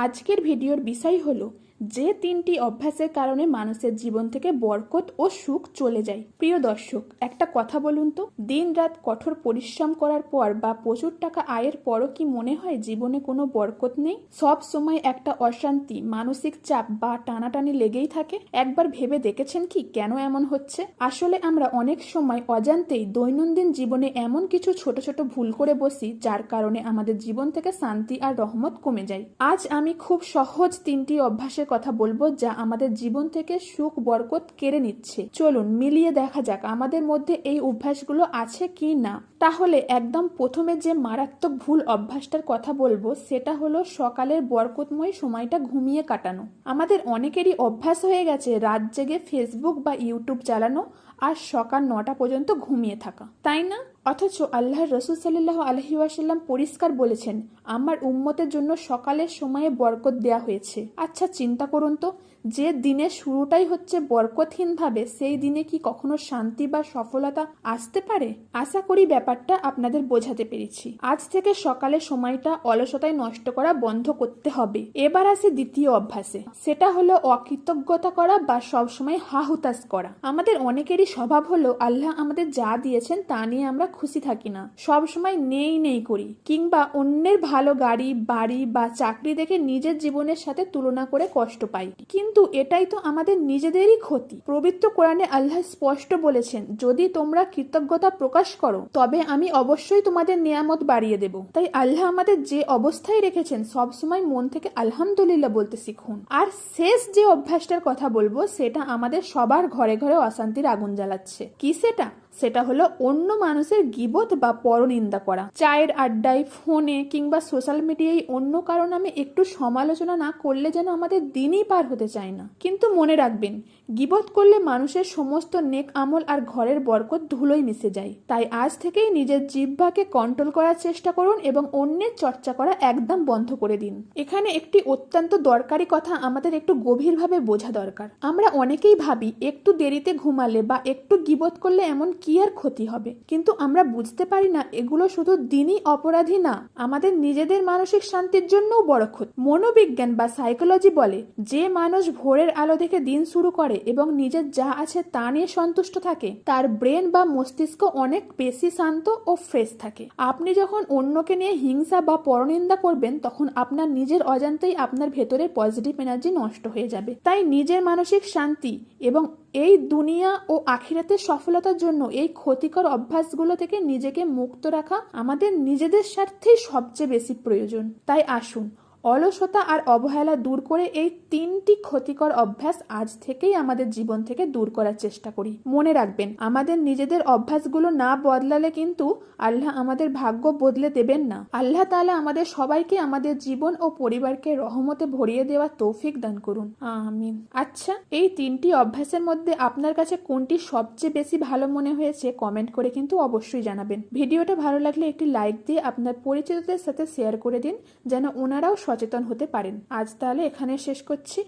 আজকের ভিডিওর বিষয় হলো যে তিনটি অভ্যাসের কারণে মানুষের জীবন থেকে বরকত ও সুখ চলে যায়। প্রিয় দর্শক, একটা কথা বলুন তো, দিন রাত কঠোর পরিশ্রম করার পর বা প্রচুর টাকা আয়ের পরও কি মনে হয় জীবনে কোনো বরকত নেই? সব সময় একটা অশান্তি, মানসিক চাপ বা টানাটানি লেগেই থাকে। একবার ভেবে দেখেছেন কি কেন এমন হচ্ছে? আসলে আমরা অনেক সময় অজান্তেই দৈনন্দিন জীবনে এমন কিছু ছোট ছোট ভুল করে বসি যার কারণে আমাদের জীবন থেকে শান্তি আর রহমত কমে যায়। আজ আমি খুব সহজ তিনটি অভ্যাসের কথা বলবো যা আমাদের জীবন থেকে সুখ বরকত কেড়ে নিচ্ছে। চলুন মিলিয়ে দেখা যাক আমাদের মধ্যে এই অভ্যাসগুলো আছে কি না। তাহলে একদম প্রথমে যে মারাত্মক ভুল অভ্যাসটার কথা বলবো সেটা হলো সকালের বরকতময় সময়টা ঘুমিয়ে কাটানো। আমাদের অনেকেরই অভ্যাস হয়ে গেছে রাত জেগে ফেসবুক বা ইউটিউব চালানো আর সকাল 9টা পর্যন্ত ঘুমিয়ে থাকা, তাই না? অথচ আল্লাহর রসুল সাল্লাল্লাহু আলাইহি ওয়াসাল্লাম পরিষ্কার বলেছেন, আমার উম্মতের জন্য সকালের সময়ে বরকত দেয়া হয়েছে। আচ্ছা চিন্তা করুন তো, যে দিনের শুরুটাই হচ্ছে বরকতহীনভাবে, সেই দিনে কি কখনো শান্তি বা সফলতা আসতে পারে? আশা করি ব্যাপারটা আপনাদের বোঝাতে পেরেছি। আজ থেকে সকালের সময়টা অলসতায় নষ্ট করা বন্ধ করতে হবে। এবার আসি দ্বিতীয় অভ্যাসে, সেটা হলো অকৃতজ্ঞতা করা বা সবসময় হা হুতাশ করা। আমাদের অনেকেরই স্বভাব হলো আল্লাহ আমাদের যা দিয়েছেন তা নিয়ে আমরা খুশি থাকি না, সব সময় নেই নেই করি, কিংবা অন্যের ভালো গাড়ি বাড়ি বা চাকরি দেখে নিজের জীবনের সাথে তুলনা করে কষ্ট পাই। কিন্তু এটাই তো আমাদের নিজেদেরই ক্ষতি। পবিত্র কোরআনে আল্লাহ স্পষ্ট বলেছেন, যদি তোমরা কৃতজ্ঞতা প্রকাশ করো তবে আমি অবশ্যই তোমাদের নিয়ামত বাড়িয়ে দেব। তাই আল্লাহ আমাদের যে অবস্থায় রেখেছেন সব সময় মন থেকে আলহামদুলিল্লাহ বলতে শিখুন। আর শেষ যে অভ্যাসটার কথা বলবো সেটা আমাদের সবার ঘরে ঘরে অশান্তির আগুন জ্বালাচ্ছে। কি সেটা হলো অন্য মানুষের গীবত বা পরনিন্দা করা। চায়ের আড্ডায়, ফোনে কিংবা সোশ্যাল মিডিয়ায় অন্য কারণ আমি একটু সমালোচনা না করলে যেন আমাদের দিনই পার হতে চায় না। কিন্তু মনে রাখবেন, গীবত করলে মানুষের সমস্ত নেক আমল আর ঘরের বরকত ধুলোয় মিশে যায়। তাই আজ থেকেই নিজের জিহ্বাকে কন্ট্রোল করার চেষ্টা করুন এবং অন্যের চর্চা করা একদম বন্ধ করে দিন। এখানে একটি অত্যন্ত দরকারি কথা আমাদের একটু গভীরভাবে বোঝা দরকার। আমরা অনেকেই ভাবি একটু দেরিতে ঘুমালে বা একটু গীবত করলে এমন কি আর ক্ষতি হবে, কিন্তু আমরা বুঝতে পারি না এগুলো শুধু দিনই অপরাধী না, আমাদের নিজেদের মানসিক শান্তির জন্যও বড় ক্ষতি। মনোবিজ্ঞান বা সাইকোলজি বলে, যে মানুষ ভোরের আলো দেখে দিন শুরু করে এবং নিজের যা আছে তা নিয়ে সন্তুষ্ট থাকে তার ব্রেন বা মস্তিষ্ক অনেক বেশি শান্ত ও ফ্রেশ থাকে। আপনি যখন অন্যকে নিয়ে হিংসা বা পরনিন্দা করবেন তখন আপনার নিজের অজান্তেই আপনার ভেতরের পজিটিভ এনার্জি নষ্ট হয়ে যাবে। তাই নিজের মানসিক শান্তি এবং এই দুনিয়া ও আখিরাতের সফলতার জন্য এই ক্ষতিকর অভ্যাসগুলো থেকে নিজেকে মুক্ত রাখা আমাদের নিজেদের স্বার্থেই সবচেয়ে বেশি প্রয়োজন। তাই আসুন অলসতা আর অবহেলা দূর করে এই তিনটি ক্ষতিকর অভ্যাস আজ থেকেই আমাদের জীবন থেকে দূর করার চেষ্টা করি। মনে রাখবেন, আমাদের নিজেদের অভ্যাসগুলো না বদলালে কিন্তু আল্লাহ আমাদের ভাগ্য বদলে দেবেন না। আল্লাহ তাআলা আমাদের সবাইকে আমাদের জীবন ও পরিবারকে রহমতে ভরিয়ে দেওয়ার তৌফিক দান করুন, আমিন। আচ্ছা, এই তিনটি অভ্যাসের মধ্যে আপনার কাছে কোনটি সবচেয়ে বেশি ভালো মনে হয়েছে কমেন্ট করে কিন্তু অবশ্যই জানাবেন। ভিডিওটা ভালো লাগলে একটি লাইক দিয়ে আপনার পরিচিতদের সাথে শেয়ার করে দিন, যেন ওনারাও সচেতন হতে পারেন। আজ তাহলে এখানে শেষ করছি।